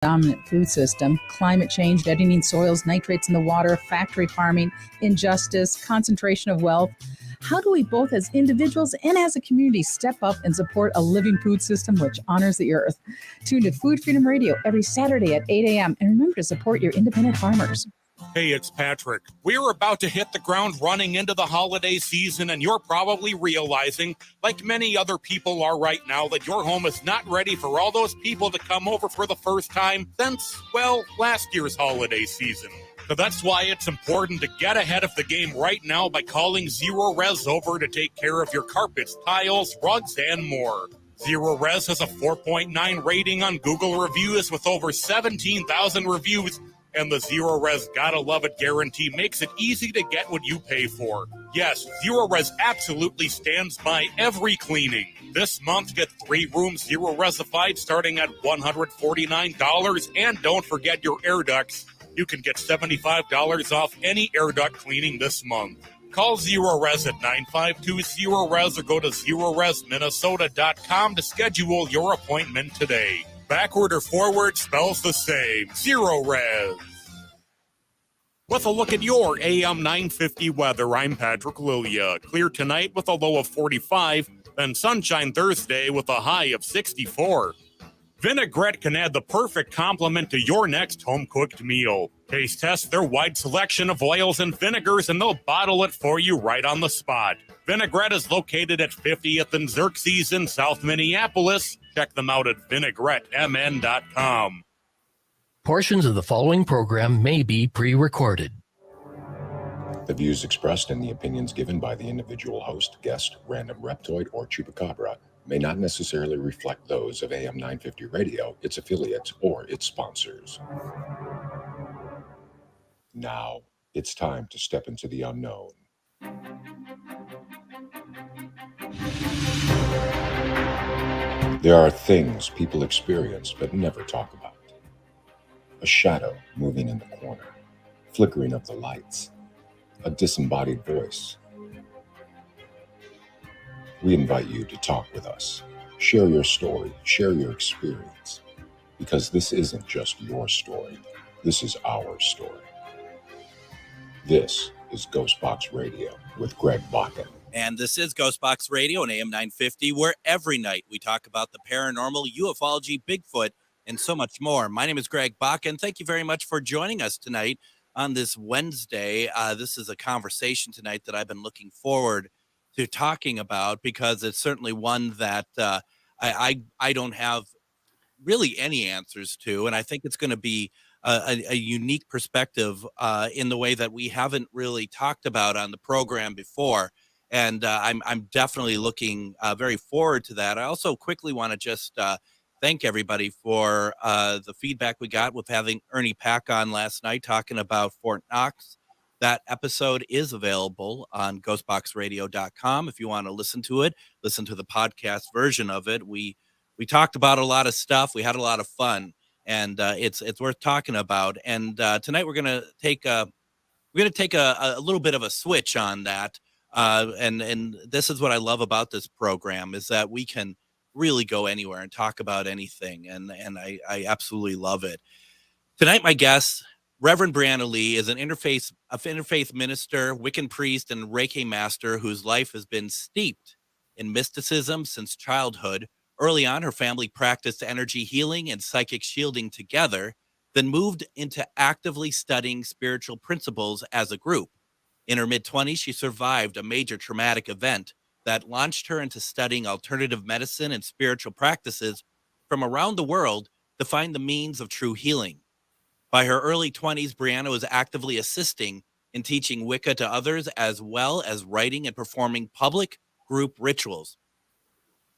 dominant food system, climate change, deadening soils, nitrates in the water, factory farming, injustice, concentration of wealth. How do we both as individuals and as a community step up and support a living food system which honors the earth? Tune to Food Freedom Radio every Saturday at 8 a.m. and remember to support your independent farmers. Hey, it's Patrick. We're about to hit the ground running into the holiday season, and you're probably realizing, like many other people are right now, that your home is not ready for all those people to come over for the first time since, well, last year's holiday season. So that's why it's important to get ahead of the game right now by calling Zero Res over to take care of your carpets, tiles, rugs, and more. Zero Res has a 4.9 rating on Google Reviews with over 17,000 reviews. And the Zero Res Gotta Love It guarantee makes it easy to get what you pay for. Yes, Zero Res absolutely stands by every cleaning. This month, get 3 rooms Zero Resified starting at $149. And don't forget your air ducts. You can get $75 off any air duct cleaning this month. Call Zero Res at 952-ZERO-RES or go to ZeroResMinnesota.com to schedule your appointment today. Backward or forward spells the same. Zero Res. With a look at your AM 950 weather, I'm Patrick Lilia. Clear tonight with a low of 45, then sunshine Thursday with a high of 64. Vinaigrette can add the perfect complement to your next home-cooked meal. Taste test their wide selection of oils and vinegars, and they'll bottle it for you right on the spot. Vinaigrette is located at 50th and Xerxes in South Minneapolis. Check them out at vinaigrettemn.com. Portions of the following program may be pre-recorded. The views expressed and the opinions given by the individual host, guest, random reptoid, or chupacabra may not necessarily reflect those of AM 950 Radio, its affiliates, or its sponsors. Now, it's time to step into the unknown. There are things people experience but never talk about. A shadow moving in the corner, flickering of the lights, a disembodied voice. We invite you to talk with us. Share your story, share your experience, because this isn't just your story. This is our story. This is GhostBox Radio with Greg Bakun. And this is GhostBox Radio on AM 950, where every night we talk about the paranormal, ufology, Bigfoot, and so much more. My name is Greg Bakun. Thank you very much for joining us tonight on this Wednesday. This is a conversation tonight that I've been looking forward to talking about because it's certainly one that I don't have really any answers to. And I think it's going to be a unique perspective in the way that we haven't really talked about on the program before. And I'm definitely looking very forward to that. I also quickly want to just thank everybody for the feedback we got with having Ernie Pack on last night talking about Fort Knox. That episode is available on ghostboxradio.com. If you want to listen to it, listen to the podcast version of it. We talked about a lot of stuff. We had a lot of fun, and it's worth talking about. And tonight we're going to take a little bit of a switch on that. And this is what I love about this program is that we can really go anywhere and talk about anything. And I absolutely love it. Tonight, my guest, Reverend Briana Lee, is an interfaith minister, Wiccan priest, and Reiki Master whose life has been steeped in mysticism since childhood. Early on, her family practiced energy healing and psychic shielding together, then moved into actively studying spiritual principles as a group. In her mid-20s, she survived a major traumatic event that launched her into studying alternative medicine and spiritual practices from around the world to find the means of true healing. By her early 20s, Briana was actively assisting in teaching Wicca to others, as well as writing and performing public group rituals.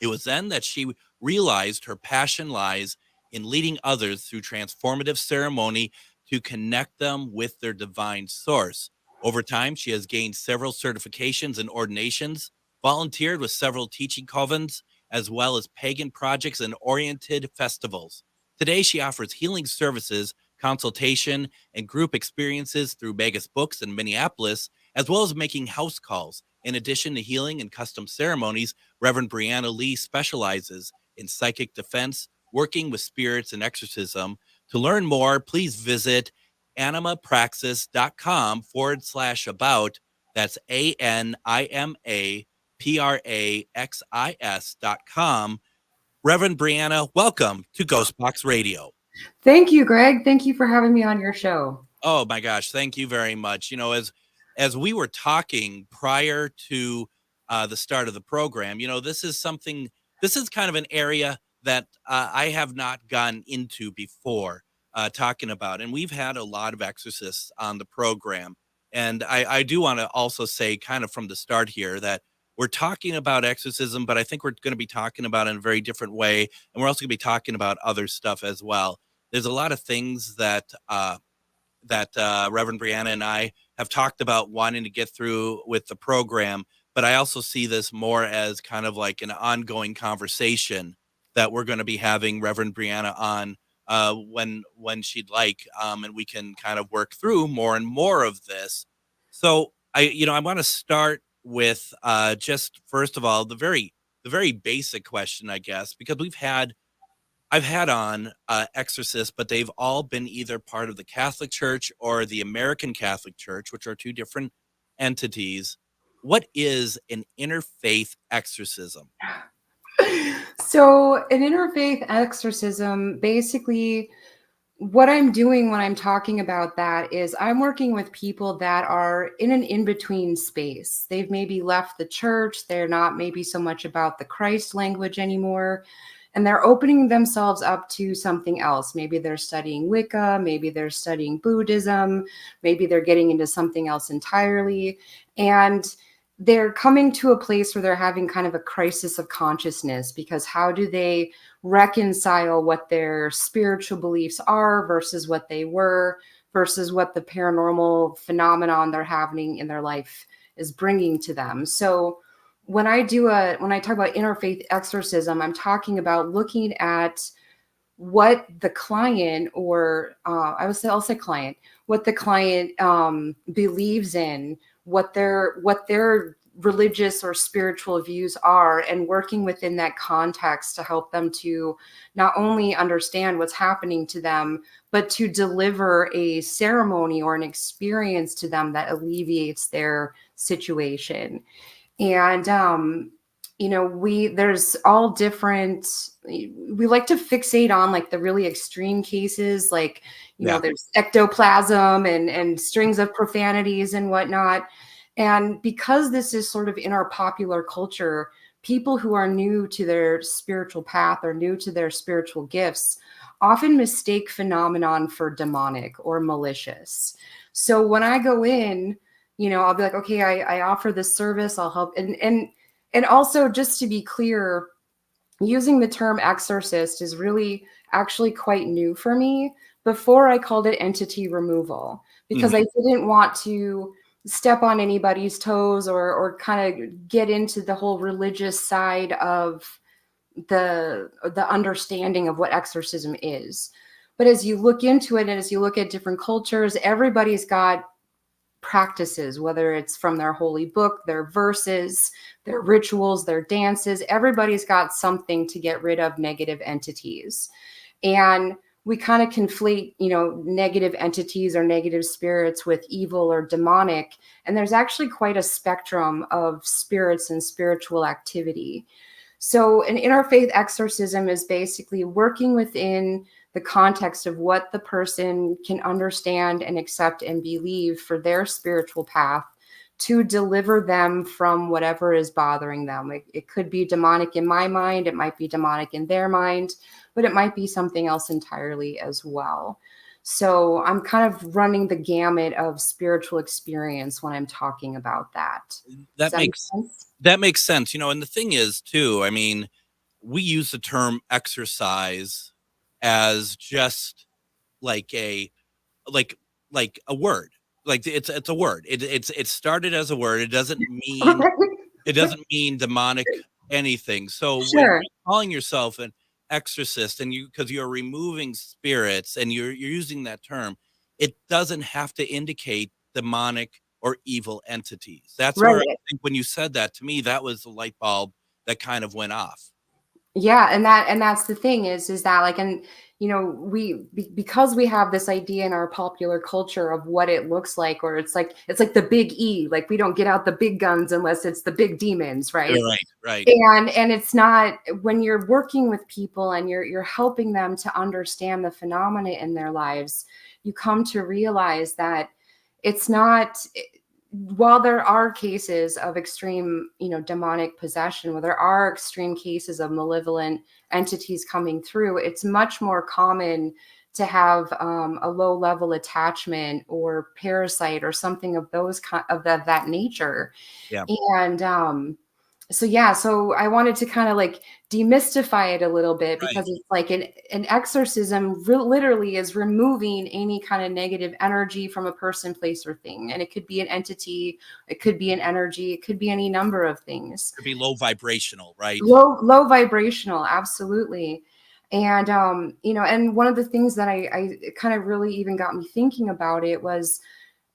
It was then that she realized her passion lies in leading others through transformative ceremony to connect them with their divine source. Over time, she has gained several certifications and ordinations, volunteered with several teaching covens, as well as pagan projects and oriented festivals. Today, she offers healing services, consultation, and group experiences through Megas Books in Minneapolis, as well as making house calls. In addition to healing and custom ceremonies, Reverend Briana Lee specializes in psychic defense, working with spirits and exorcism To learn more, please visit animapraxis.com/about. That's ANIMAPRAXIS.com. Reverend Briana, welcome to GhostBox Radio. Thank you, Greg. Thank you for having me on your show. Oh my gosh, thank you very much. You know, as we were talking prior to the start of the program, you know, this is kind of an area that I have not gone into before talking about. And we've had a lot of exorcists on the program. And I do want to also say kind of from the start here that we're talking about exorcism, but I think we're going to be talking about it in a very different way. And we're also going to be talking about other stuff as well. There's a lot of things that Reverend Briana and I have talked about wanting to get through with the program, but I also see this more as kind of like an ongoing conversation that we're going to be having Reverend Briana on when she'd like, and we can kind of work through more and more of this. So I want to start with just first of all the very basic question, I guess, because I've had on exorcists, but they've all been either part of the Catholic Church or the American Catholic Church, which are two different entities. What is an interfaith exorcism? So an interfaith exorcism, basically what I'm doing when I'm talking about that is I'm working with people that are in an in-between space. They've maybe left the church. They're not maybe so much about the Christ language anymore. And they're opening themselves up to something else. Maybe they're studying Wicca, maybe they're studying Buddhism, maybe they're getting into something else entirely. And they're coming to a place where they're having kind of a crisis of consciousness, because how do they reconcile what their spiritual beliefs are versus what they were, versus what the paranormal phenomenon they're having in their life is bringing to them. So when I talk about interfaith exorcism, I'm talking about looking at what the client, or I'll say client, what the client believes in, what their religious or spiritual views are, and working within that context to help them to not only understand what's happening to them, but to deliver a ceremony or an experience to them that alleviates their situation. And, there's all different, we like to fixate on like the really extreme cases, like, there's ectoplasm and strings of profanities and whatnot. And because this is sort of in our popular culture, people who are new to their spiritual path or new to their spiritual gifts often mistake phenomenon for demonic or malicious. So when I go in, I'll be like, okay, I offer this service, I'll help. And also, just to be clear, using the term exorcist is really actually quite new for me. Before, I called it entity removal, because I didn't want to step on anybody's toes or kind of get into the whole religious side of the understanding of what exorcism is. But as you look into it, and as you look at different cultures, everybody's got practices, whether it's from their holy book, their verses, their rituals, their dances. Everybody's got something to get rid of negative entities. And we kind of conflate, negative entities or negative spirits with evil or demonic. And there's actually quite a spectrum of spirits and spiritual activity. So an interfaith exorcism is basically working within the context of what the person can understand and accept and believe for their spiritual path, to deliver them from whatever is bothering them. It could be demonic in my mind, it might be demonic in their mind, but it might be something else entirely as well. So I'm kind of running the gamut of spiritual experience when I'm talking about that. That makes sense. And the thing is too, I mean, we use the term exercise as just like a word. Like it's a word. It started as a word. It doesn't mean demonic anything. So when you're calling yourself an exorcist, and because you're removing spirits and you're using that term, it doesn't have to indicate demonic or evil entities. That's where I think when you said that to me, that was the light bulb that kind of went off. Yeah. And that's the thing is that like, and because we have this idea in our popular culture of what it looks like, or it's like the big E, like we don't get out the big guns unless it's the big demons, right? Right. And it's not, when you're working with people and you're helping them to understand the phenomena in their lives, you come to realize that it's not, while there are cases of extreme, demonic possession, where there are extreme cases of malevolent entities coming through, it's much more common to have a low level attachment or parasite or something of that nature. Yeah. And so I wanted to kind of like demystify it a little bit, because it's like an exorcism literally is removing any kind of negative energy from a person, place, or thing. And it could be an entity, it could be an energy, it could be any number of things. It could be low vibrational, right? Low vibrational, absolutely. And and one of the things that I kind of really even got me thinking about it was,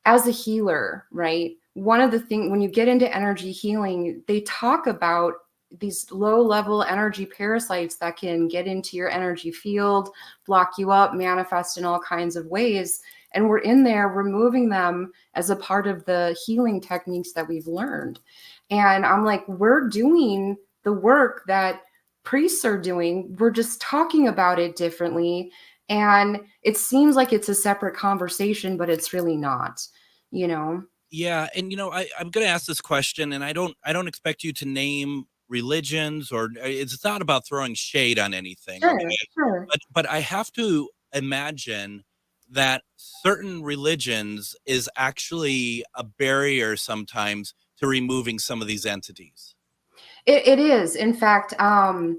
as a healer, right? One of the things, when you get into energy healing, they talk about these low level energy parasites that can get into your energy field, block you up, manifest in all kinds of ways. And we're in there removing them as a part of the healing techniques that we've learned. And I'm like, we're doing the work that priests are doing. We're just talking about it differently. And it seems like it's a separate conversation, but it's really not, Yeah. And, I'm going to ask this question, and I don't expect you to name religions, or it's not about throwing shade on anything. Sure, Okay? sure. But I have to imagine that certain religions is actually a barrier sometimes to removing some of these entities. It is, in fact, and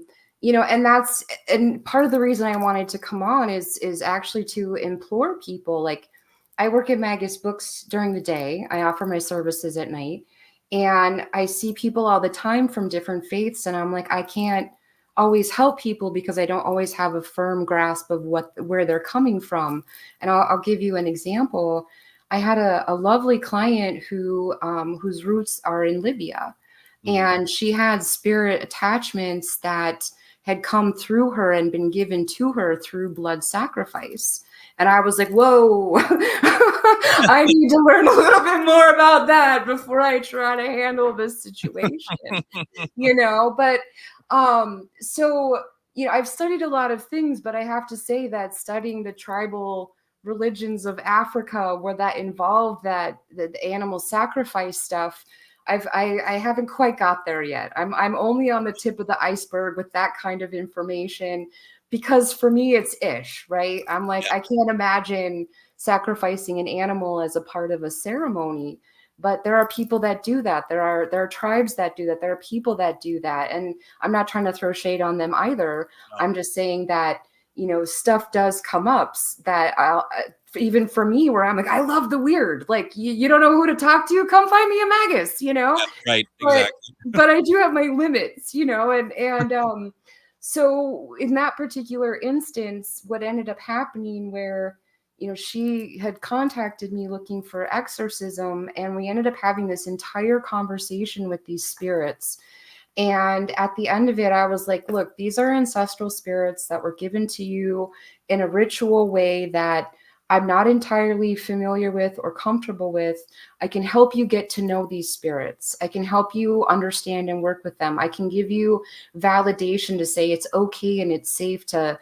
part of the reason I wanted to come on is actually to implore people. Like, I work at Magus Books during the day. I offer my services at night, and I see people all the time from different faiths. And I'm like, I can't always help people because I don't always have a firm grasp of where they're coming from. And I'll give you an example. I had a lovely client whose roots are in Libya, and she had spirit attachments that had come through her and been given to her through blood sacrifice. And I was like, whoa, I need to learn a little bit more about that before I try to handle this situation, But I've studied a lot of things, but I have to say that studying the tribal religions of Africa, where that involved the animal sacrifice stuff, I haven't quite got there yet. I'm only on the tip of the iceberg with that kind of information. Because for me, it's ish, right? I'm like, I can't imagine sacrificing an animal as a part of a ceremony. But there are people that do that. There are tribes that do that. There are people that do that. And I'm not trying to throw shade on them either. No. I'm just saying that, stuff does come up that even for me, where I'm like, I love the weird. Like, you don't know who to talk to? Come find me a Magus, Right, exactly. But I do have my limits, and so in that particular instance, what ended up happening where, she had contacted me looking for exorcism, and we ended up having this entire conversation with these spirits. And at the end of it, I was like, look, these are ancestral spirits that were given to you in a ritual way that I'm not entirely familiar with or comfortable with. I can help you get to know these spirits. I can help you understand and work with them. I can give you validation to say it's okay and it's safe to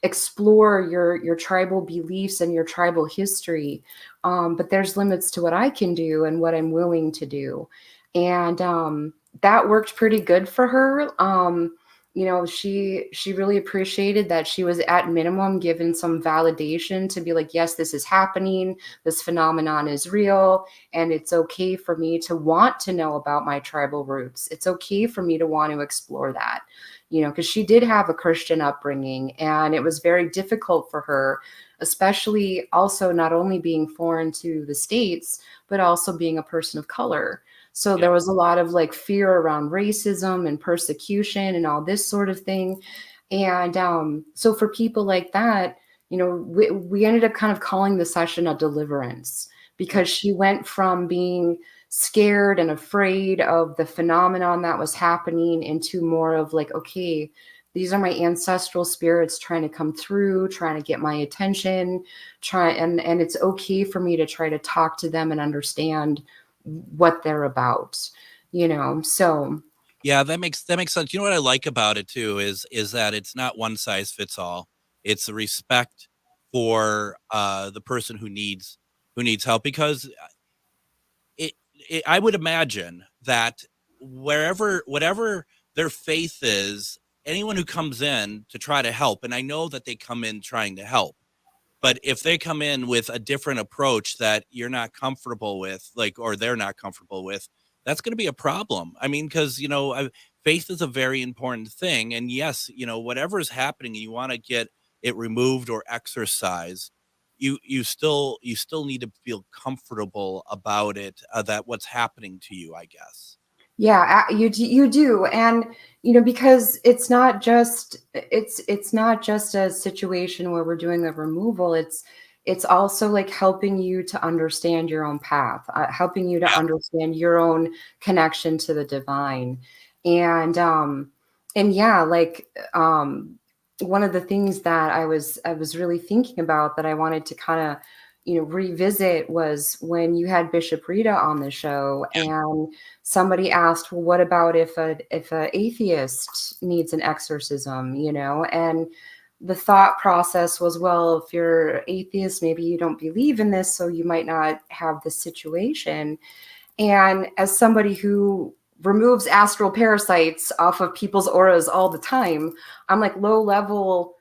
explore your tribal beliefs and your tribal history. But there's limits to what I can do and what I'm willing to do. And that worked pretty good for her. She really appreciated that she was at minimum given some validation to be like, yes, this is happening. This phenomenon is real. And it's okay for me to want to know about my tribal roots. It's okay for me to want to explore that, because she did have a Christian upbringing, and it was very difficult for her, especially also not only being foreign to the States, but also being a person of color. So there was a lot of like fear around racism and persecution and all this sort of thing. And so for people like that, we ended up kind of calling the session a deliverance, because she went from being scared and afraid of the phenomenon that was happening into more of like, okay, These are my ancestral spirits trying to come through, trying to get my attention, and it's okay for me to try to talk to them and understand what they're about, so. Yeah, that makes sense. You know what I like about it too is that it's not one size fits all. It's the respect for the person who needs help, because I would imagine that whatever their faith is, anyone who comes in to try to help, and I know that they come in trying to help, but if they come in with a different approach that you're not comfortable with, or they're not comfortable with, that's going to be a problem. I mean, because, faith is a very important thing. And yes, whatever is happening, you want to get it removed or exorcised, you still need to feel comfortable about it, that what's happening to you, I guess. Yeah, you do. And, because it's not just a situation where we're doing a removal. It's also like helping you to understand your own path, helping you to understand your own connection to the divine. And yeah, one of the things that I was really thinking about that I wanted to kind of, revisit was when you had Bishop Rita on the show, and somebody asked, well, what about if a atheist needs an exorcism, and the thought process was, well, if you're atheist, maybe you don't believe in this, so you might not have this situation. And as somebody who removes astral parasites off of people's auras all the time, I'm like, low level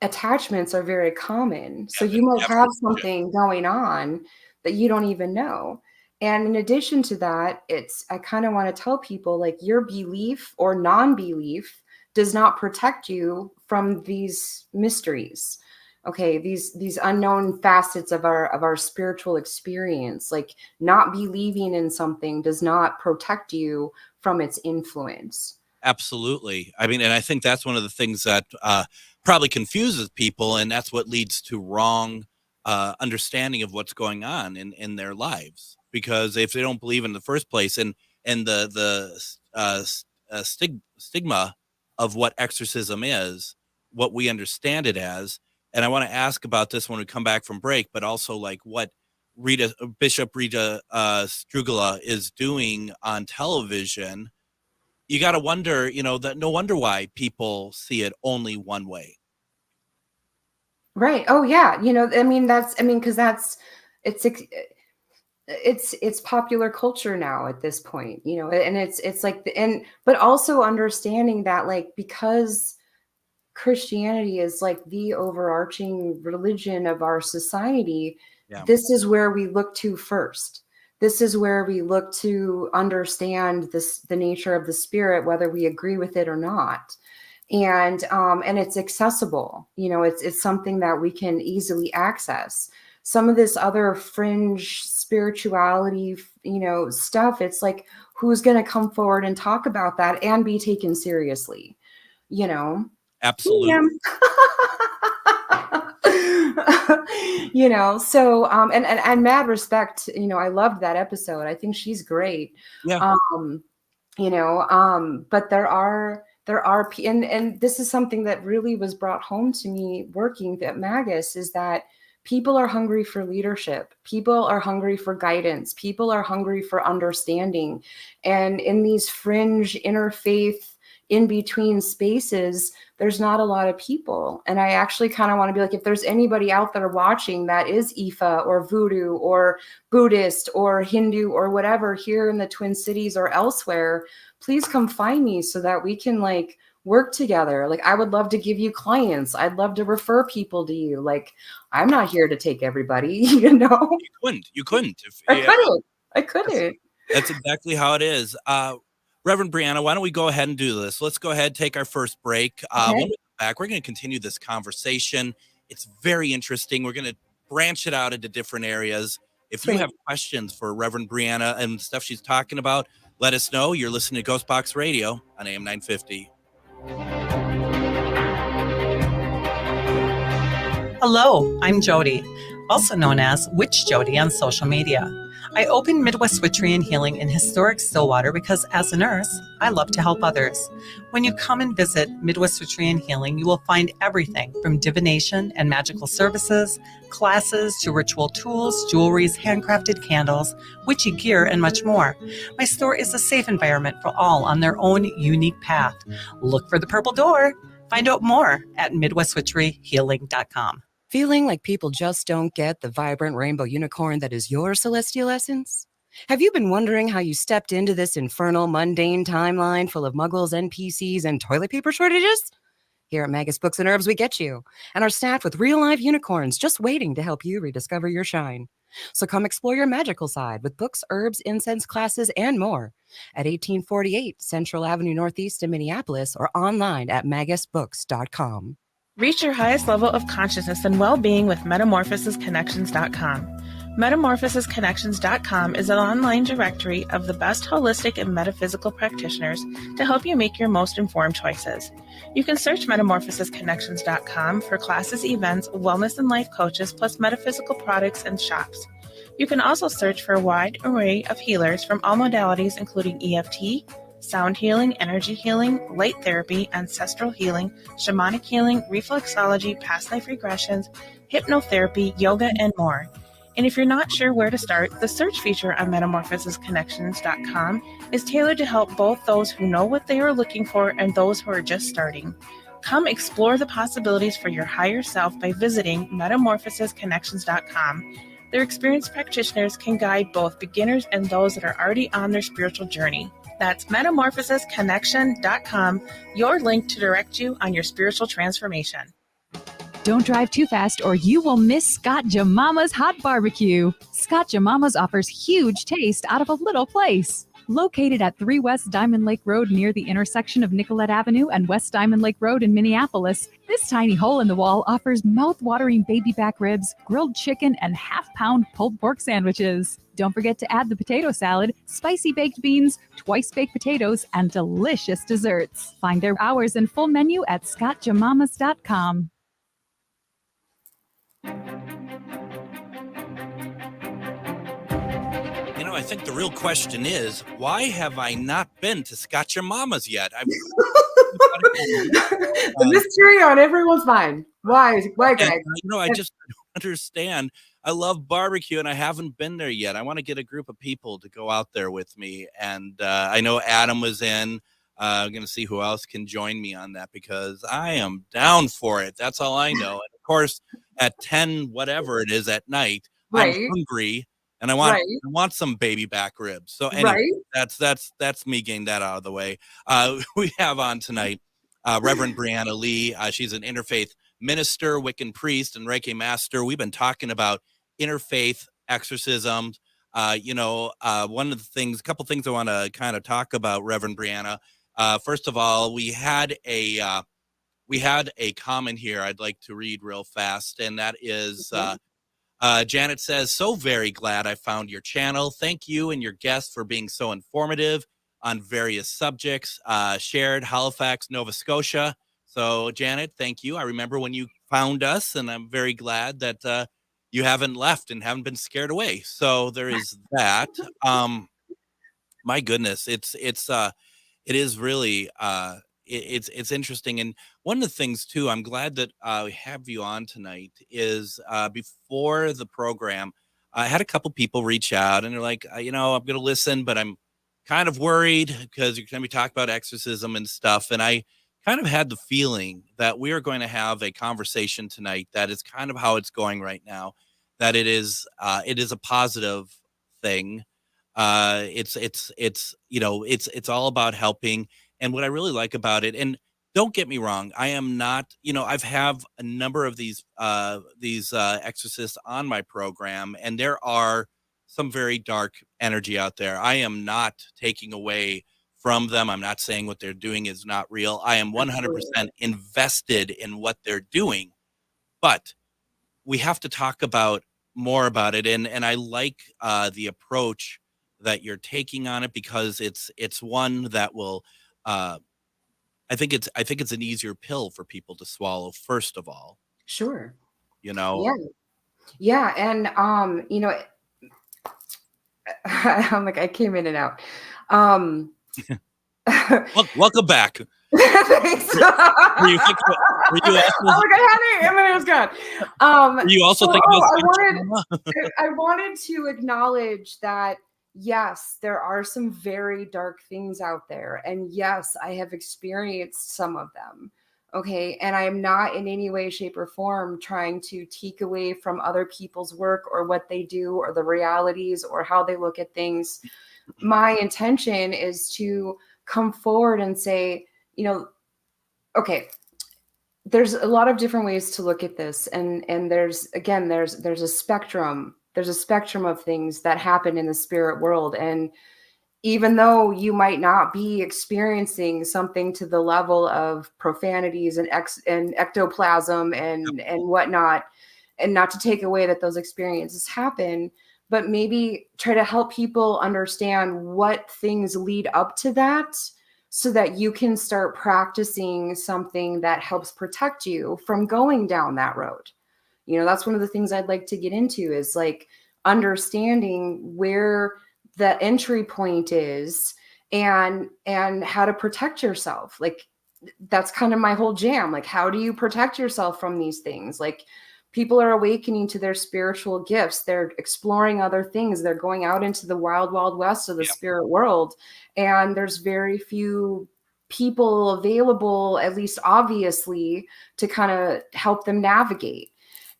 attachments are very common. So you might have something going on that you don't even know. And in addition to that, I kind of want to tell people, like, your belief or non-belief does not protect you from these mysteries. Okay, these unknown facets of our spiritual experience, like not believing in something does not protect you from its influence. Absolutely. I mean, and I think that's one of the things that probably confuses people, and that's what leads to wrong understanding of what's going on in their lives. Because if they don't believe in the first place, and the stigma of what exorcism is, what we understand it as, and I want to ask about this when we come back from break, but also like what Bishop Rita Strugala is doing on television. You got to wonder, that no wonder why people see it only one way. Right. Oh yeah. Because it's popular culture now at this point, and it's like, but also understanding that, like, because Christianity is like the overarching religion of our society, this is where we look to first. This is where we look to understand the nature of the spirit, whether we agree with it or not. And it's accessible, it's something that we can easily access. Some of this other fringe spirituality, stuff, it's like, who's going to come forward and talk about that and be taken seriously, Absolutely. So and mad respect, I loved that episode. I think she's great. Yeah. But there are, and this is something that really was brought home to me working at Magus, is that people are hungry for leadership. People are hungry for guidance. People are hungry for understanding. And in these fringe interfaith in between spaces, there's not a lot of people. And I actually kind of want to be like, if there's anybody out there watching that is Ifa or Voodoo or Buddhist or Hindu or whatever here in the Twin Cities or elsewhere, please come find me so that we can like work together. Like, I would love to give you clients. I'd love to refer people to you. Like, I'm not here to take everybody, You couldn't. I couldn't. That's exactly how it is. Reverend Briana, why don't we go ahead and do this? Let's go ahead and take our first break. When we come back, we're going to continue this conversation. It's very interesting. We're going to branch it out into different areas. If you have questions for Reverend Briana and stuff she's talking about, let us know. You're listening to GhostBox Radio on AM 950. Hello, I'm Jody. also known as Witch Jody on social media. I opened Midwest Witchery and Healing in historic Stillwater because as a nurse, I love to help others. When you come and visit Midwest Witchery and Healing, you will find everything from divination and magical services, classes to ritual tools, jewelries, handcrafted candles, witchy gear, and much more. My store is a safe environment for all on their own unique path. Look for the purple door. Find out more at MidwestWitcheryHealing.com. Feeling like people just don't get the vibrant rainbow unicorn that is your celestial essence? Have you been wondering how you stepped into this infernal, mundane timeline full of muggles, NPCs, and toilet paper shortages? Here at Magus Books and Herbs, we get you, and are staffed with real-life unicorns just waiting to help you rediscover your shine. So come explore your magical side with books, herbs, incense classes, and more at 1848 Central Avenue Northeast in Minneapolis or online at magusbooks.com. Reach your highest level of consciousness and well-being with MetamorphosisConnections.com. MetamorphosisConnections.com is an online directory of the best holistic and metaphysical practitioners to help you make your most informed choices. You can search MetamorphosisConnections.com for classes, events, wellness and life coaches, plus metaphysical products and shops. You can also search for a wide array of healers from all modalities, including EFT, sound healing, energy healing, light therapy, ancestral healing, shamanic healing, reflexology, past life regressions, hypnotherapy, yoga, and more. And if you're not sure where to start, the search feature on MetamorphosisConnections.com is tailored to help both those who know what they are looking for and those who are just starting. Come explore the possibilities for your higher self by visiting MetamorphosisConnections.com. Their experienced practitioners can guide both beginners and those that are already on their spiritual journey. That's MetamorphosisConnection.com, your link to direct you on your spiritual transformation. Don't drive too fast or you will miss Scott Jamama's Hot Barbecue. Scott Jamama's offers huge taste out of a little place. Located at 3 West Diamond Lake Road near the intersection of Nicollet Avenue and West Diamond Lake Road in Minneapolis, this tiny hole in the wall offers mouth-watering baby back ribs, grilled chicken, and half-pound pulled pork sandwiches. Don't forget to add the potato salad, spicy baked beans, twice-baked potatoes, and delicious desserts. Find their hours and full menu at scottjamamas.com. You know, I think the real question is, why have I not been to Scott Your Mama's yet? The mystery on everyone's mind. Why, Greg? I just don't understand. I love barbecue, and I haven't been there yet. I want to get a group of people to go out there with me, and I know Adam was in. I'm going to see who else can join me on that because I am down for it. That's all I know. And of course, at 10, whatever it is at night, right. I'm hungry. And I want some baby back ribs. So anyway, that's me getting that out of the way. We have on tonight Reverend Briana Lee. She's an interfaith minister, Wiccan priest, and Reiki Master. We've been talking about interfaith exorcisms. A couple things I want to kind of talk about, Reverend Briana. First of all, we had a comment here I'd like to read real fast, and that is. Janet says, so very glad I found your channel. Thank you and your guests for being so informative on various subjects. Shared Halifax, Nova Scotia. So, Janet, thank you. I remember when you found us, and I'm very glad that you haven't left and haven't been scared away. So there is that. My goodness, it is really it's interesting. And one of the things too, I'm glad that we have you on tonight is before the program, I had a couple people reach out and they're like, I'm going to listen, but I'm kind of worried because you're going to be talking about exorcism and stuff. And I kind of had the feeling that we are going to have a conversation tonight that is kind of how it's going right now, that it is a positive thing. It's all about helping. And what I really like about it, and don't get me wrong, I am not, I've have a number of these exorcists on my program, and there are some very dark energy out there. I am not taking away from them. I'm not saying what they're doing is not real. I am 100% invested in what they're doing, but we have to talk more about it. And I like the approach that you're taking on it because it's one that will, I think it's an easier pill for people to swallow, first of all. Sure. Yeah. Yeah. And, I'm like, I came in and out. Welcome back. Thanks. Were you also, oh my God, honey, and then it was gone. were you also so, thinking I wanted to acknowledge that, yes, there are some very dark things out there. And yes, I have experienced some of them. Okay. And I am not in any way, shape, or form trying to take away from other people's work or what they do or the realities or how they look at things. My intention is to come forward and say, okay, there's a lot of different ways to look at this. And there's a spectrum. There's a spectrum of things that happen in the spirit world. And even though you might not be experiencing something to the level of profanities and ectoplasm and whatnot, and not to take away that those experiences happen, but maybe try to help people understand what things lead up to that so that you can start practicing something that helps protect you from going down that road. That's one of the things I'd like to get into is like understanding where the entry point is and how to protect yourself. Like that's kind of my whole jam. Like, how do you protect yourself from these things? Like, people are awakening to their spiritual gifts. They're exploring other things. They're going out into the wild, wild west of the spirit world. And there's very few people available, at least obviously, to kind of help them navigate.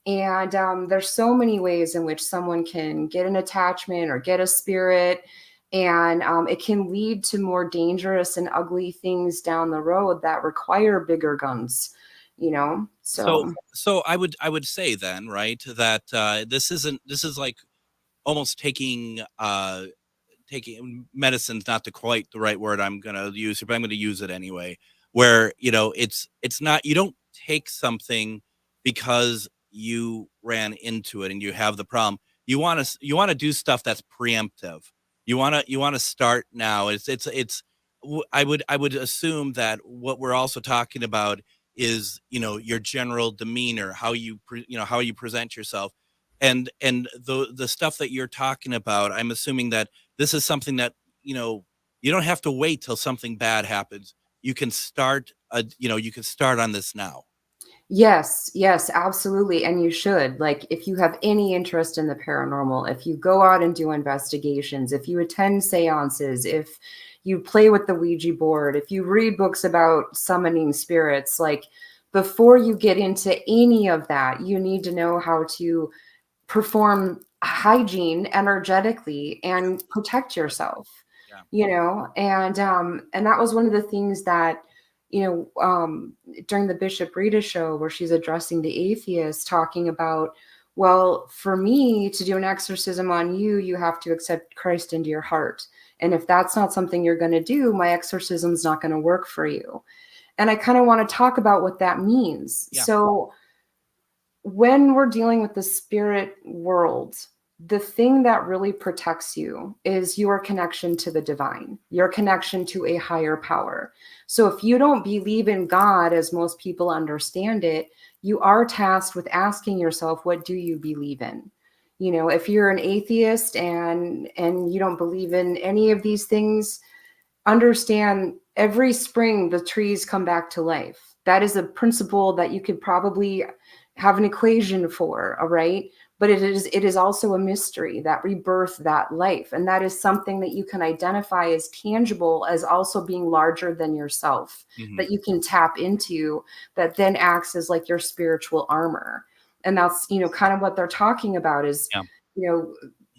And there's so many ways in which someone can get an attachment or get a spirit. And it can lead to more dangerous and ugly things down the road that require bigger guns, So I would say then, right, that this is like almost taking medicine's not quite the right word I'm going to use, but I'm going to use it anyway, where, it's not, you don't take something because you ran into it and you have the problem. You want to do stuff that's preemptive. You want to start now. I would assume that what we're also talking about is, your general demeanor, how you present yourself, and the stuff that you're talking about. I'm assuming that this is something that, you don't have to wait till something bad happens. You can start on this now. Yes, absolutely. And you should. Like, if you have any interest in the paranormal, if you go out and do investigations, if you attend seances, if you play with the Ouija board, if you read books about summoning spirits, like, before you get into any of that, you need to know how to perform hygiene energetically and protect yourself. And that was one of the things that, during the Bishop Rita show, where she's addressing the atheists, talking about, well, for me to do an exorcism on you, you have to accept Christ into your heart. And if that's not something you're going to do, my exorcism's not going to work for you. And I kind of want to talk about what that means. Yeah. So when we're dealing with the spirit world, the thing that really protects you is your connection to the divine, your connection to a higher power. So if you don't believe in God, as most people understand it, you are tasked with asking yourself, what do you believe in? If you're an atheist and you don't believe in any of these things, understand every spring the trees come back to life. That is a principle that you could probably have an equation for, all right? But it is also a mystery, that rebirth, that life. And that is something that you can identify as tangible, as also being larger than yourself, that you can tap into, that then acts as like your spiritual armor. And that's, kind of what they're talking about is,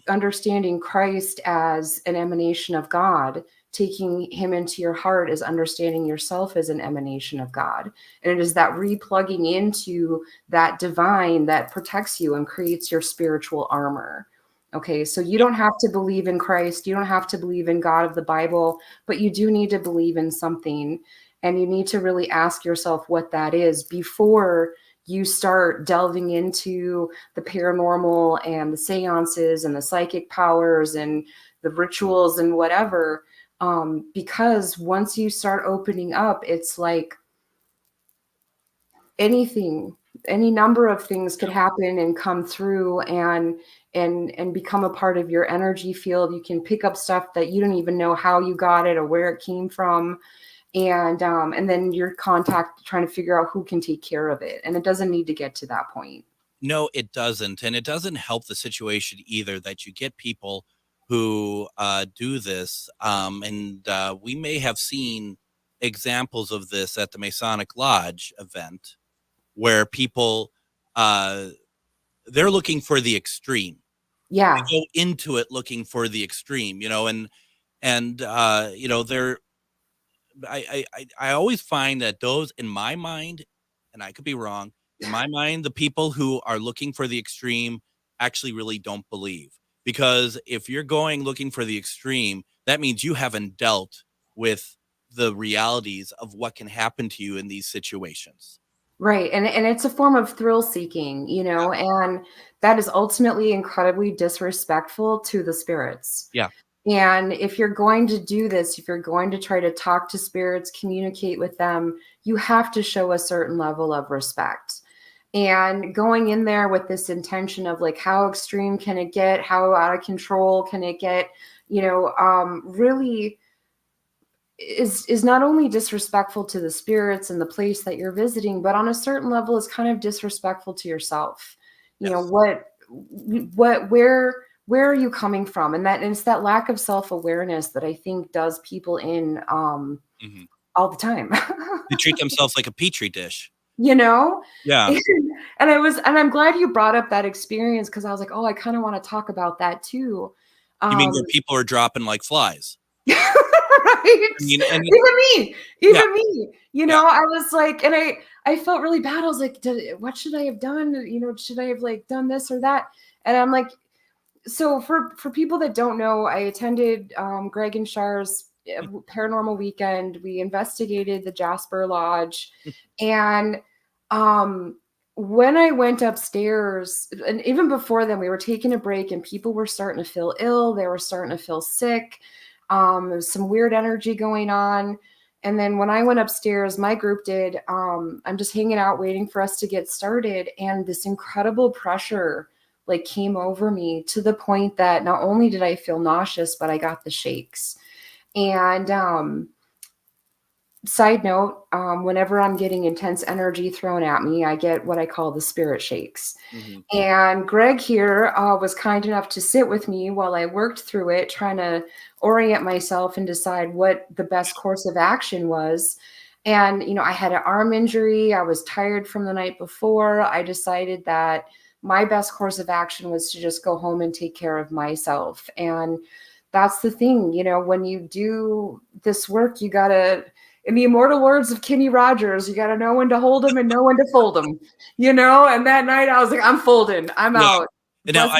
understanding Christ as an emanation of God. Taking him into your heart is understanding yourself as an emanation of God. And it is that replugging into that divine that protects you and creates your spiritual armor. Okay, so you don't have to believe in Christ. You don't have to believe in God of the Bible, but you do need to believe in something. And you need to really ask yourself what that is before you start delving into the paranormal and the seances and the psychic powers and the rituals and whatever. Because once you start opening up, it's like anything any number of things could happen and come through and become a part of your energy field. You can pick up stuff that you don't even know how you got it or where it came from. And then your contact trying to figure out who can take care of it. And it doesn't need to get to that point. No, it doesn't. And it doesn't help the situation either that you get people who do this. And we may have seen examples of this at the Masonic Lodge event where people, they're looking for the extreme. Yeah. They go into it looking for the extreme, you know, and you know, I always find that those, in my mind, and I could be wrong, in my mind, the people who are looking for the extreme actually really don't believe. Because if you're going looking for the extreme, that means you haven't dealt with the realities of what can happen to you in these situations. Right. And it's a form of thrill seeking, you know, and that is ultimately incredibly disrespectful to the spirits. Yeah. And if you're going to do this, if you're going to try to talk to spirits, communicate with them, you have to show a certain level of respect. And going in there with this intention of like, how extreme can it get? How out of control can it get? You know, really is not only disrespectful to the spirits and the place that you're visiting, but on a certain level is kind of disrespectful to yourself. You know, where are you coming from? And it's that lack of self-awareness that I think does people in all the time. They treat themselves like a petri dish. You know? Yeah. And I'm glad you brought up that experience, because I was like, oh, I kind of want to talk about that too. You mean where people are dropping like flies? Right. I mean, and even me, you know, I was like, and I felt really bad. I was like, what should I have done? You know, should I have like done this or that? And I'm like, so for people that don't know, I attended Greg and Char's paranormal weekend. We investigated the Jasper Lodge. And when I went upstairs, and even before then, we were taking a break and people were starting to feel ill. They were starting to feel sick. There was some weird energy going on. And then when I went upstairs, my group did, I'm just hanging out waiting for us to get started. And this incredible pressure like came over me to the point that not only did I feel nauseous, but I got the shakes. And side note, whenever I'm getting intense energy thrown at me, I get what I call the spirit shakes. Mm-hmm. And Greg here was kind enough to sit with me while I worked through it, trying to orient myself and decide what the best course of action was. And, you know, I had an arm injury. I was tired from the night before. I decided that my best course of action was to just go home and take care of myself. And that's the thing, you know, when you do this work, you got to, in the immortal words of Kenny Rogers, you got to know when to hold them and know when to fold them, you know? And that night I was like, I'm folding, I'm out. And now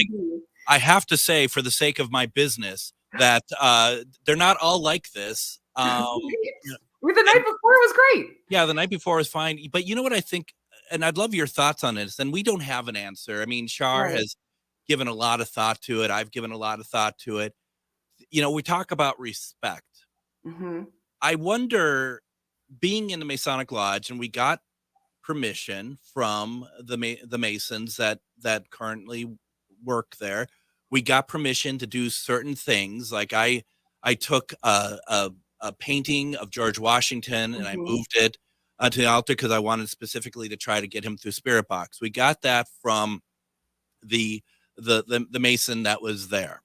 I have to say, for the sake of my business, that they're not all like this. The night before was great. Yeah, the night before was fine. But you know what I think, and I'd love your thoughts on this, and we don't have an answer. I mean, Char has given a lot of thought to it. I've given a lot of thought to it. You know, we talk about respect. Mm-hmm. I wonder, being in the Masonic Lodge, and we got permission from the Masons that currently work there. We got permission to do certain things. Like I took a painting of George Washington and I moved it to the altar because I wanted specifically to try to get him through Spirit Box. We got that from the Mason that was there.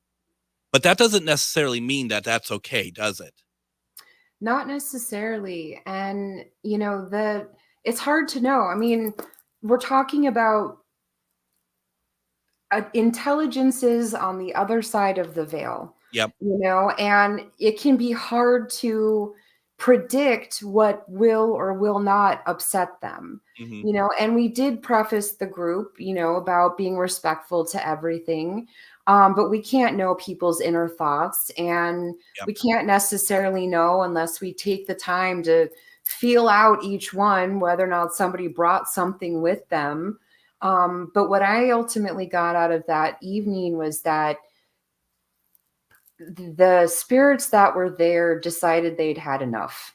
But that doesn't necessarily mean that that's okay, does it? Not necessarily. And, you know, it's hard to know. I mean, we're talking about intelligences on the other side of the veil. Yep. You know, and it can be hard to predict what will or will not upset them. Mm-hmm. You know, and we did preface the group, you know, about being respectful to everything. But we can't know people's inner thoughts, and we can't necessarily know unless we take the time to feel out each one, whether or not somebody brought something with them. But what I ultimately got out of that evening was that the spirits that were there decided they'd had enough.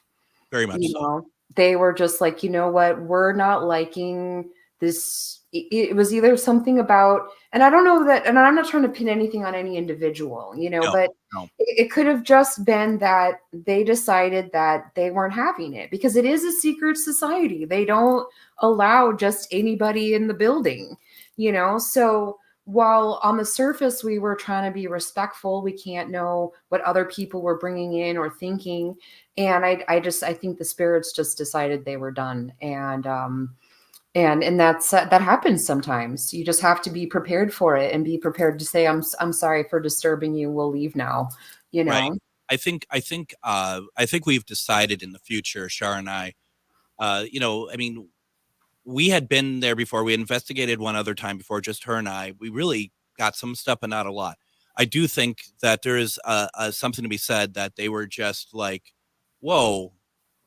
Very much so. Know? They were just like, you know what, we're not liking it was either something about, and I don't know that, and I'm not trying to pin anything on any individual, but it could have just been that they decided that they weren't having it, because it is a secret society. They don't allow just anybody in the building, so while on the surface we were trying to be respectful, we can't know what other people were bringing in or thinking. And I think the spirits just decided they were done. And that's that happens sometimes. You just have to be prepared for it and be prepared to say, I'm sorry for disturbing you. We'll leave now. Right. I think we've decided in the future, Shar and I, we had been there before. We investigated one other time before, just her and I. We really got some stuff, but not a lot. I do think that there is something to be said that they were just like, whoa,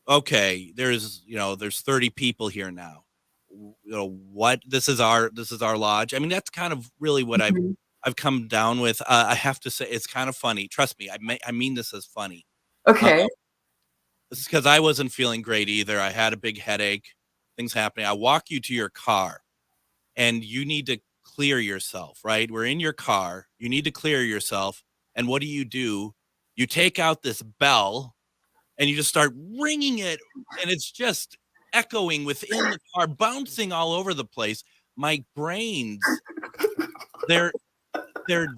okay, there's 30 people here now. What? This is our lodge. I mean, that's kind of really what I've come down with. I have to say, it's kind of funny. Trust me, I mean this as funny. Okay. It's because I wasn't feeling great either. I had a big headache. Things happening. I walk you to your car, and you need to clear yourself. Right? We're in your car. You need to clear yourself. And what do? You take out this bell, and you just start ringing it, and it's just echoing within the car, bouncing all over the place. My brains, they're in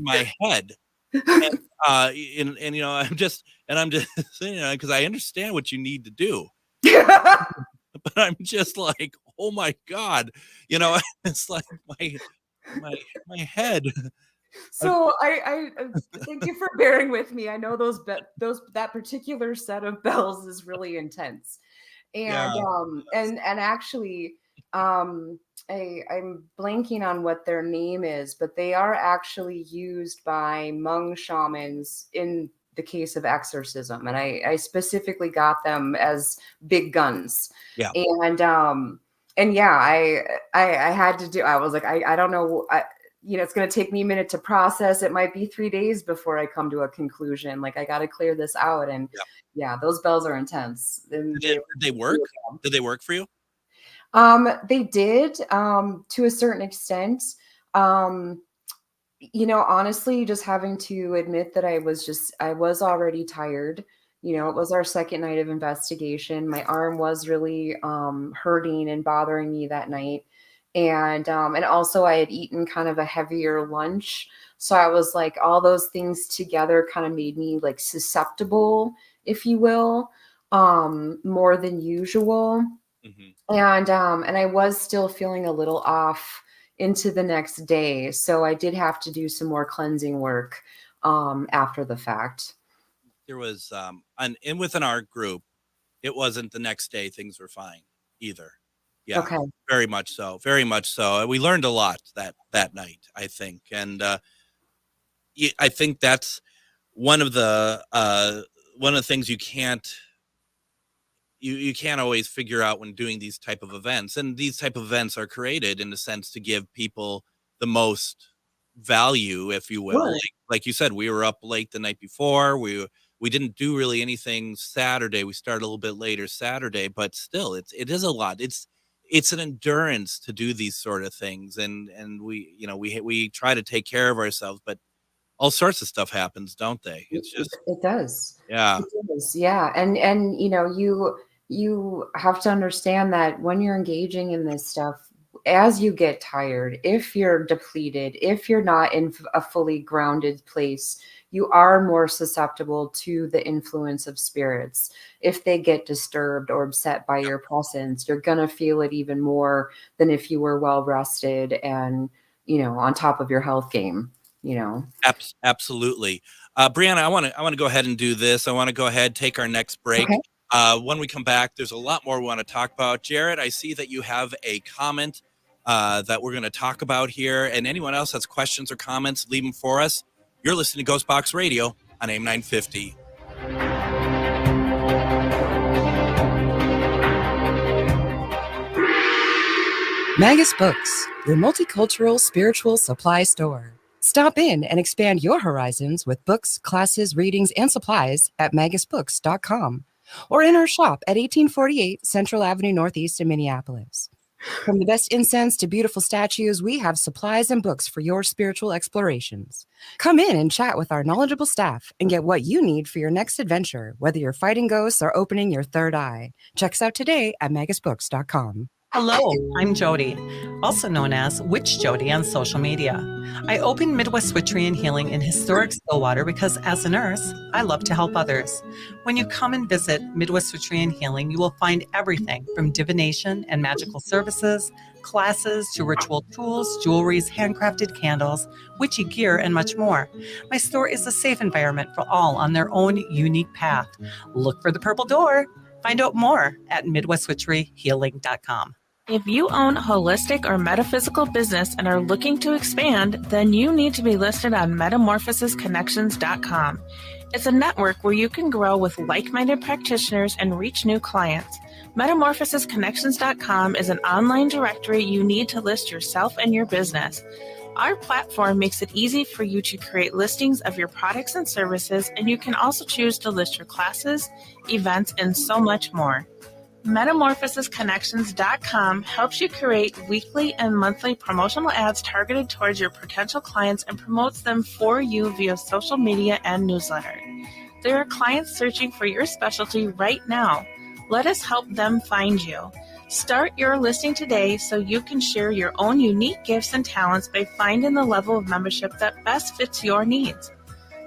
my head, and I'm just because I understand what you need to do, but I'm just like, oh my God, it's like my head. So I thank you for bearing with me. I know that particular set of bells is really intense, and actually, I'm blanking on what their name is, but they are actually used by Hmong shamans in the case of exorcism, and I specifically got them as big guns. Yeah, and yeah, I had to do. I was like, I don't know. It's going to take me a minute to process. It might be 3 days before I come to a conclusion. Like, I got to clear this out. And yeah, those bells are intense. Did they work? Did they work for you? They did, to a certain extent. Honestly, just having to admit that I was already tired. It was our second night of investigation. My arm was really hurting and bothering me that night. And also I had eaten kind of a heavier lunch. So I was like, all those things together kind of made me like susceptible, if you will, more than usual. Mm-hmm. And I was still feeling a little off into the next day. So I did have to do some more cleansing work after the fact. There was, and within our group, it wasn't the next day things were fine either. Yeah, okay. Very much so. Very much so. We learned a lot that night, I think. And I think that's one of the things you can't always figure out when doing these type of events. And these type of events are created in a sense to give people the most value, if you will. Right. Like you said, we were up late the night before. We didn't do really anything Saturday. We started a little bit later Saturday, but still it is a lot. It's an endurance to do these sort of things. And we try to take care of ourselves, but all sorts of stuff happens, don't they? It's just, it does. Yeah. It does. Yeah. And you have to understand that when you're engaging in this stuff, as you get tired, if you're depleted, if you're not in a fully grounded place, you are more susceptible to the influence of spirits. If they get disturbed or upset by your presence, you're going to feel it even more than if you were well rested and, on top of your health game, Absolutely. Briana, I want to go ahead and do this. I want to go ahead, take our next break. Okay. When we come back, there's a lot more we want to talk about. Jared, I see that you have a comment that we're going to talk about here. And anyone else has questions or comments, leave them for us. You're listening to GhostBox Radio on AM 950. Magus Books, your multicultural spiritual supply store. Stop in and expand your horizons with books, classes, readings, and supplies at magusbooks.com. or in our shop at 1848 Central Avenue Northeast in Minneapolis. From the best incense to beautiful statues, we have supplies and books for your spiritual explorations. Come in and chat with our knowledgeable staff and get what you need for your next adventure, whether you're fighting ghosts or opening your third eye. Check us out today at magusbooks.com. Hello, I'm Jody, also known as Witch Jody on social media. I open Midwest Witchery and Healing in historic Stillwater because as a nurse, I love to help others. When you come and visit Midwest Witchery and Healing, you will find everything from divination and magical services, classes to ritual tools, jewelries, handcrafted candles, witchy gear, and much more. My store is a safe environment for all on their own unique path. Look for the purple door. Find out more at MidwestWitcheryHealing.com. If you own a holistic or metaphysical business and are looking to expand, then you need to be listed on MetamorphosisConnections.com. It's a network where you can grow with like-minded practitioners and reach new clients. MetamorphosisConnections.com is an online directory you need to list yourself and your business. Our platform makes it easy for you to create listings of your products and services, and you can also choose to list your classes, events, and so much more. MetamorphosisConnections.com helps you create weekly and monthly promotional ads targeted towards your potential clients and promotes them for you via social media and newsletter. There are clients searching for your specialty right now. Let us help them find you. Start your listing today so you can share your own unique gifts and talents by finding the level of membership that best fits your needs.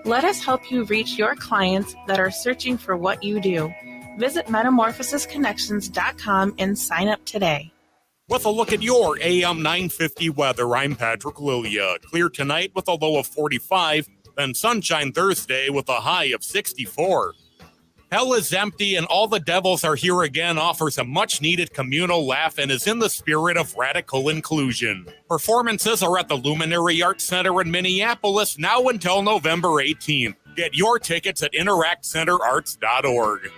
Let us help you reach your clients that are searching for what you do. Visit MetamorphosisConnections.com and sign up today. With a look at your AM 950 weather, I'm Patrick Lilia. Clear tonight with a low of 45, then sunshine Thursday with a high of 64. Hell is empty and all the devils are here again offers a much-needed communal laugh and is in the spirit of radical inclusion. Performances are at the Luminary Arts Center in Minneapolis now until November 18th. Get your tickets at interactcenterarts.org.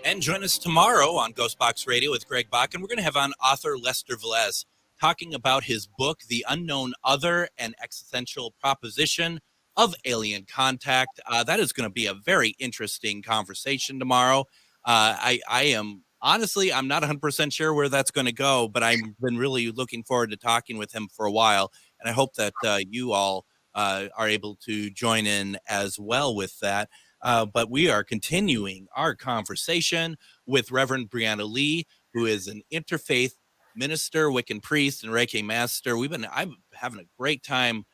And join us tomorrow on GhostBox Radio with Greg Bakun. We're going to have on author Lester Velez talking about his book, The Unknown Other, an Existential Proposition of Alien Contact. That is going to be a very interesting conversation tomorrow. I am honestly, I'm not 100% sure where that's going to go, but I've been really looking forward to talking with him for a while. And I hope that you all are able to join in as well with that. But we are continuing our conversation with Reverend Briana Lee, who is an interfaith minister, Wiccan priest, and Reiki Master. I'm having a great time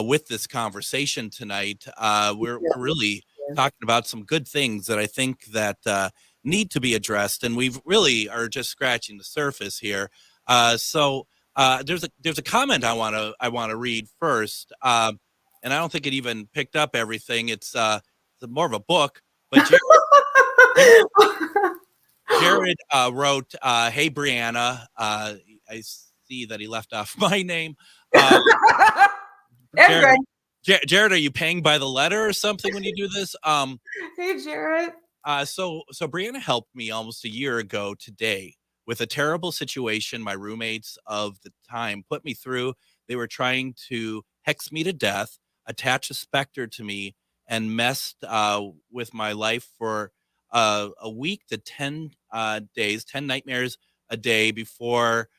with this conversation tonight. We're really talking about some good things that I think that need to be addressed, and we really are just scratching the surface here. So there's a comment I want to read first, and I don't think it even picked up everything. It's more of a book, but Jared wrote, "Hey Briana, I see that he left off my name. Jared, are you paying by the letter or something when you do this?" Hey Jared. So Briana helped me almost a year ago today with a terrible situation my roommates of the time put me through. They were trying to hex me to death, attach a specter to me, and messed with my life for a week to 10 days, 10 nightmares a day before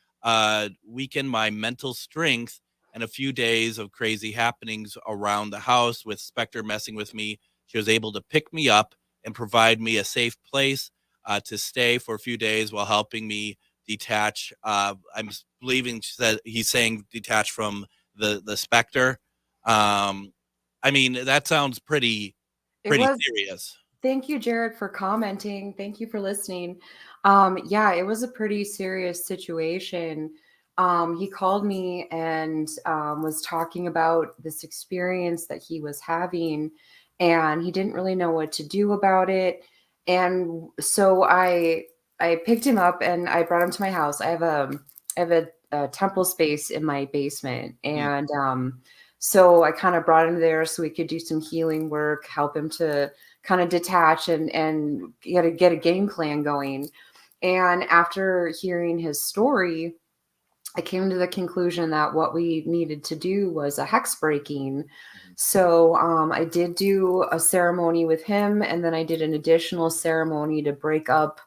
weaken my mental strength, and a few days of crazy happenings around the house with Spectre messing with me. She was able to pick me up and provide me a safe place to stay for a few days while helping me detach. I'm believing he's saying detach from the Spectre. I mean, that sounds pretty serious. Thank you, Jared, for commenting. Thank you for listening. Yeah, it was a pretty serious situation. He called me and was talking about this experience that he was having, and he didn't really know what to do about it. And so I picked him up and I brought him to my house. I have a temple space in my basement, and so I kind of brought him there so we could do some healing work, help him to kind of detach and get a game plan going. And after hearing his story, I came to the conclusion that what we needed to do was a hex breaking. So I did do a ceremony with him, and then I did an additional ceremony to break up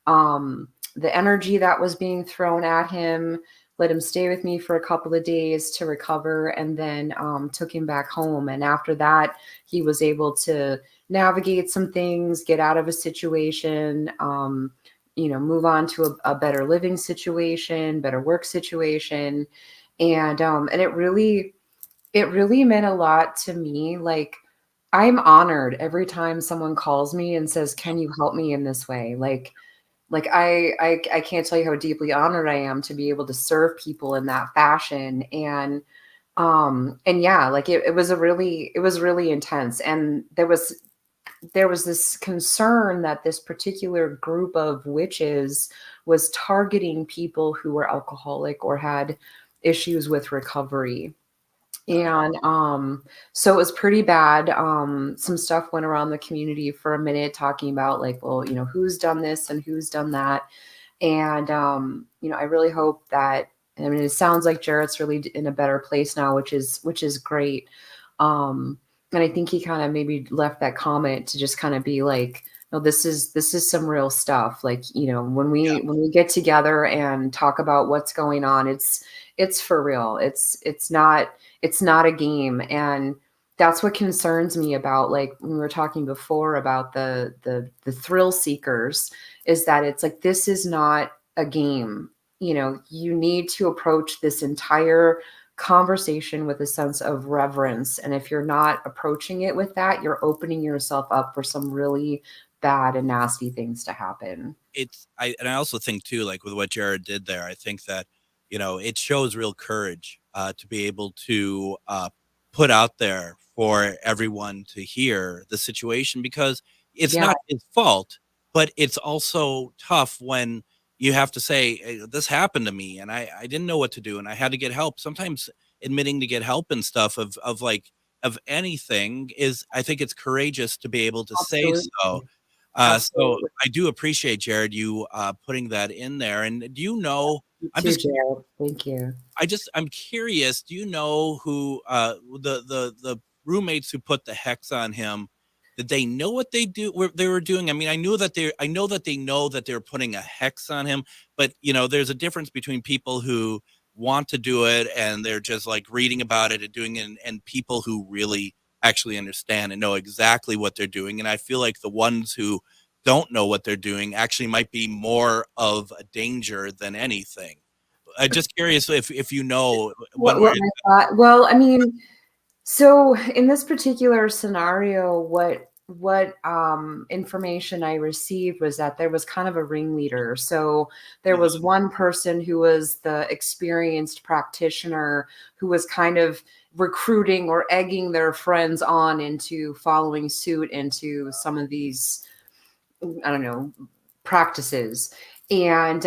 the energy that was being thrown at him, let him stay with me for a couple of days to recover, and then took him back home. And after that, he was able to navigate some things, get out of a situation, move on to a better living situation, better work situation. And it really meant a lot to me. Like, I'm honored every time someone calls me and says, "Can you help me in this way?" Like I can't tell you how deeply honored I am to be able to serve people in that fashion. And yeah, like it was really intense. And there was this concern that this particular group of witches was targeting people who were alcoholic or had issues with recovery. And so it was pretty bad. Some stuff went around the community for a minute talking about, like, well, who's done this and who's done that. And I really hope that, I mean, it sounds like Jarrett's really in a better place now, which is great. And I think he kind of maybe left that comment to just kind of be like, no, this is some real stuff. Like, when we get together and talk about what's going on, it's for real. It's not a game. And that's what concerns me about, like, when we were talking before about the thrill seekers, is that it's like, this is not a game. You need to approach this entire conversation with a sense of reverence. And if you're not approaching it with that, you're opening yourself up for some really bad and nasty things to happen. I also think too, like with what Jared did there, I think that, it shows real courage to be able to put out there for everyone to hear the situation, because it's not his fault, but it's also tough when you have to say, hey, this happened to me and I didn't know what to do and I had to get help. Sometimes admitting to get help and stuff of anything is, I think it's courageous to be able to say so. So I do appreciate, Jared, you putting that in there. And do you know, Jared. Thank you. I'm curious, do you know who the roommates who put the hex on him, did they know what they were doing? I mean, I know that they know that they're putting a hex on him, but there's a difference between people who want to do it and they're just like reading about it and doing it, and people who really actually understand and know exactly what they're doing. And I feel like the ones who don't know what they're doing actually might be more of a danger than anything. I'm just curious if you know what I thought. Well, I mean, so in this particular scenario, what information I received was that there was kind of a ringleader. So there was one person who was the experienced practitioner who was kind of recruiting or egging their friends on into following suit into some of these, I don't know, practices. And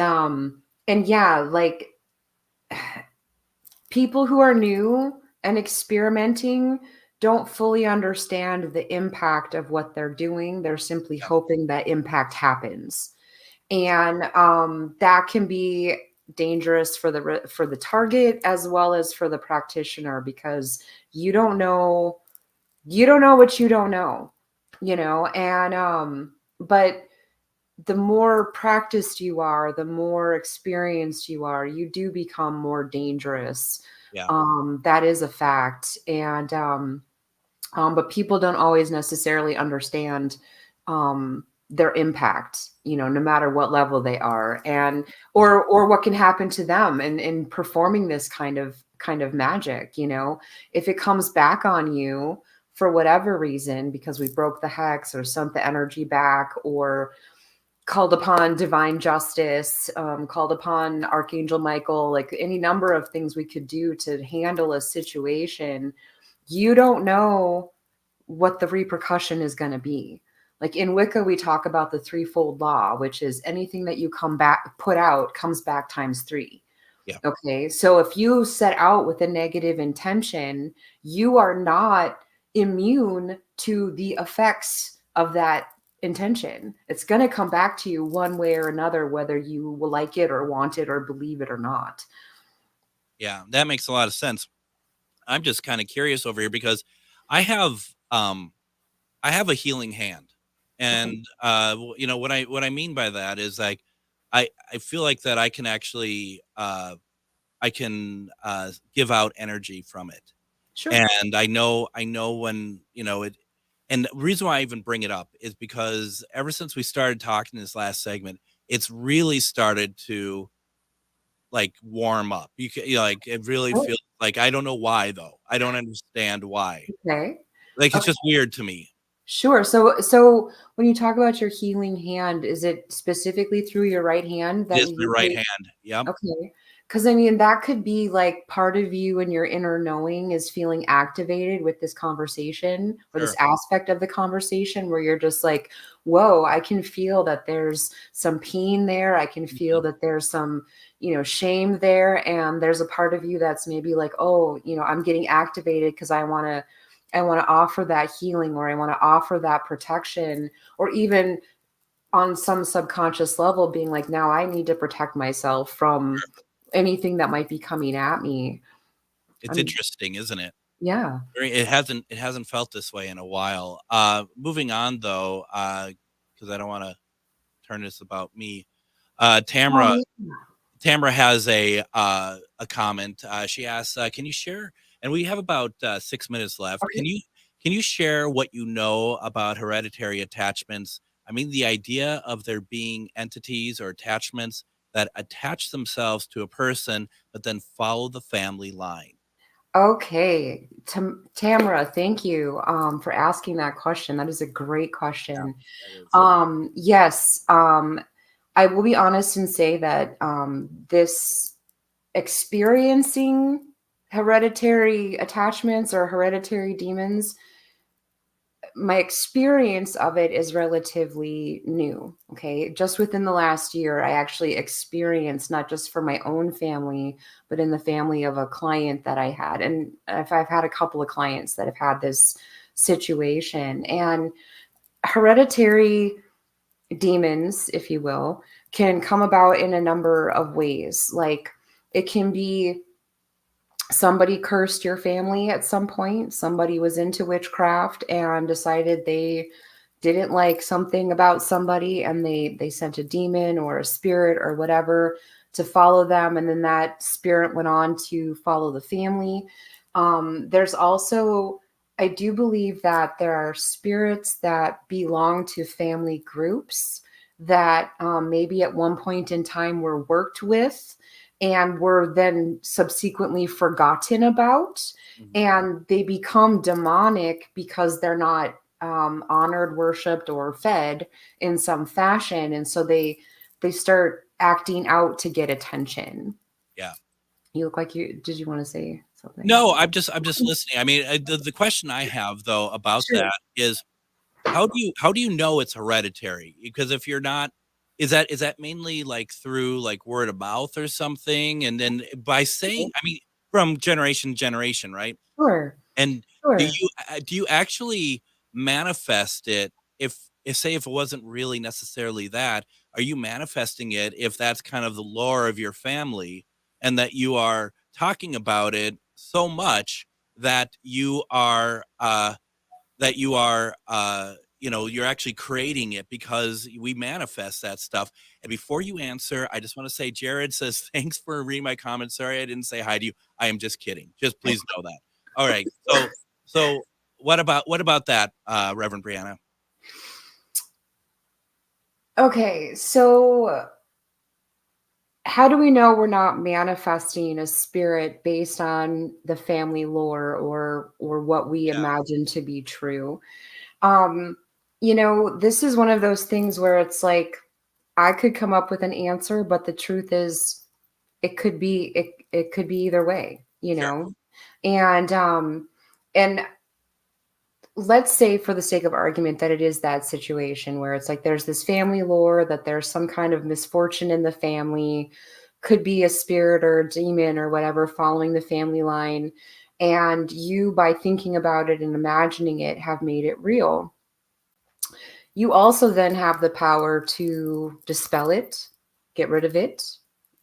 yeah, like, people who are new and experimenting don't fully understand the impact of what they're doing. They're simply hoping that impact happens. And that can be dangerous for the target as well as for the practitioner, because you don't know what you don't know, and but the more practiced you are, the more experienced you are, you do become more dangerous. That is a fact. And but people don't always necessarily understand their impact, no matter what level they are, and or what can happen to them in performing this kind of magic. If it comes back on you for whatever reason, because we broke the hex or sent the energy back, or called upon divine justice, called upon Archangel Michael, like any number of things we could do to handle a situation, you don't know what the repercussion is going to be. Like in Wicca, we talk about the threefold law, which is anything that you put out comes back times 3. Yeah. Okay. So if you set out with a negative intention, you are not immune to the effects of that intention. It's going to come back to you one way or another, whether you will like it or want it or believe it or not. Yeah, that makes a lot of sense. I'm just kind of curious over here because I have a healing hand, and what I mean by that is like I feel like that I can actually give out energy from it. Sure. And I know when, it, and the reason why I even bring it up is because ever since we started talking this last segment, it's really started to like warm up. Like it really Oh, feels like, I don't know why though. I don't understand why. okay. Like it's Okay. just weird to me. Sure. So when you talk about your healing hand, is it specifically through your right hand It that is you my right usually? hand. Yep. Okay. Because I mean, that could be like part of you and your inner knowing is feeling activated with this conversation or this Sure. aspect of the conversation where you're just like, whoa, I can feel that there's some pain there. I can feel that there's some, shame there. And there's a part of you that's maybe like, oh, I'm getting activated because I want to offer that healing, or I want to offer that protection, or even on some subconscious level being like, now I need to protect myself from anything that might be coming at me. It's interesting, isn't it? Yeah. It hasn't felt this way in a while. Moving on though, because I don't want to turn this about me. Tamara has a comment. She asks, "Can you share?" And we have about 6 minutes left. Okay. Can you share what you know about hereditary attachments? I mean, the idea of there being entities or attachments that attach themselves to a person, but then follow the family line. Okay. Tamara, thank you for asking that question. That is a great question. Yes. I will be honest and say that this experiencing hereditary attachments or hereditary demons, my experience of it is relatively new. Okay. Just within the last year, I actually experienced not just for my own family, but in the family of a client that I had. And if I've had a couple of clients that have had this situation, and hereditary demons, if you will, can come about in a number of ways. Like it can be somebody cursed your family at some point. Somebody was into witchcraft and decided they didn't like something about somebody, and they sent a demon or a spirit or whatever to follow them. And then that spirit went on to follow the family. There's also, I do believe that there are spirits that belong to family groups that maybe at one point in time were worked with and were then subsequently forgotten about. And they become demonic because they're not honored, worshipped, or fed in some fashion. And so they start acting out to get attention. Yeah. You look like did you want to say something? No, I'm just listening. I mean, the question I have though about that is, how do you know it's hereditary? Because if you're not, is that mainly like through like word of mouth or something? And then by saying, I mean, from generation to generation, right? Sure. And Sure. do you actually manifest it if it wasn't really necessarily that? Are you manifesting it if that's kind of the lore of your family, and that you are talking about it so much that you are you're actually creating it because we manifest that stuff? And before you answer, I just want to say, Jared says, thanks for reading my comment. Sorry I didn't say hi to you. I am just kidding. Just please know that. All right. So what about that, Reverend Briana? Okay, so how do we know we're not manifesting a spirit based on the family lore or what we imagine to be true? This is one of those things where it's like I could come up with an answer, but the truth is it could be either way, and let's say for the sake of argument that it is that situation where it's like there's this family lore that there's some kind of misfortune in the family, could be a spirit or a demon or whatever following the family line, and you, by thinking about it and imagining it, have made it real. You also then have the power to dispel it, get rid of it,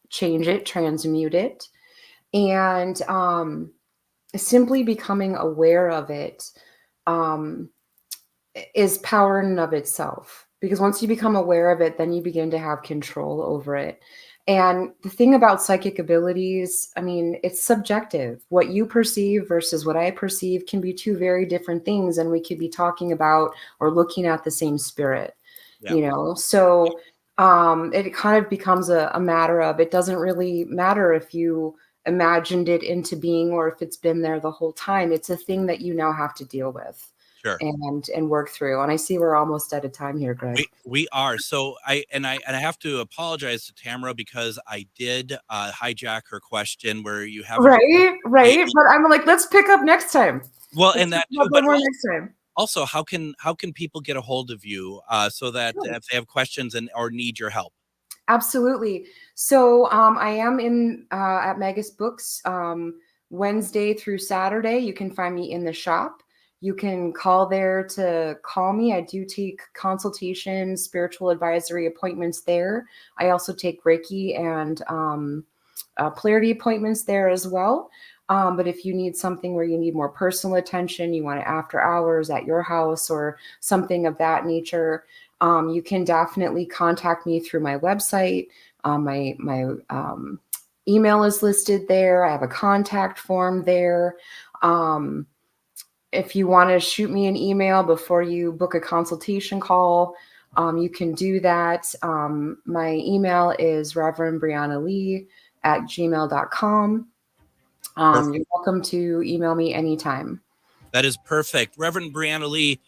change it, transmute it. And simply becoming aware of it is power in and of itself. Because once you become aware of it, then you begin to have control over it. And the thing about psychic abilities, I mean, it's subjective. What you perceive versus what I perceive can be two very different things. And we could be talking about or looking at the same spirit, you know? So it kind of becomes a matter of, it doesn't really matter if you imagined it into being or if it's been there the whole time. It's a thing that you now have to deal with. Sure. And work through. And I see we're almost out of time here, Greg. We are. So I have to apologize to Tamara because I did hijack her question where you have right. But I'm like, let's pick up next time. Well, and that too, but next time. Also, how can people get a hold of you so that if they have questions or need your help? Absolutely. So I am in at Magus Books Wednesday through Saturday. You can find me in the shop. You can call there to call me. I do take consultations, spiritual advisory appointments there. I also take Reiki and polarity appointments there as well. But if you need something where you need more personal attention, you want it after hours at your house or something of that nature, you can definitely contact me through my website. My email is listed there. I have a contact form there. If you want to shoot me an email before you book a consultation call, you can do that. My email is Reverend Briana Lee @gmail.com. You're welcome to email me anytime. That is perfect. Reverend Briana Lee,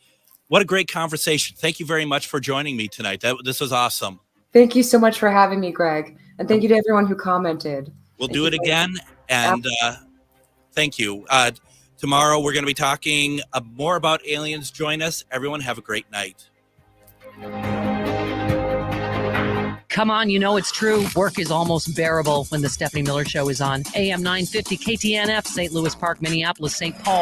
what a great conversation. Thank you very much for joining me tonight. This was awesome. Thank you so much for having me, Greg. And thank you to everyone who commented. We'll do it again. And thank you. Tomorrow, we're going to be talking more about aliens. Join us. Everyone, have a great night. Come on, you know it's true. Work is almost bearable when the Stephanie Miller Show is on. AM 950 KTNF, St. Louis Park, Minneapolis, St. Paul.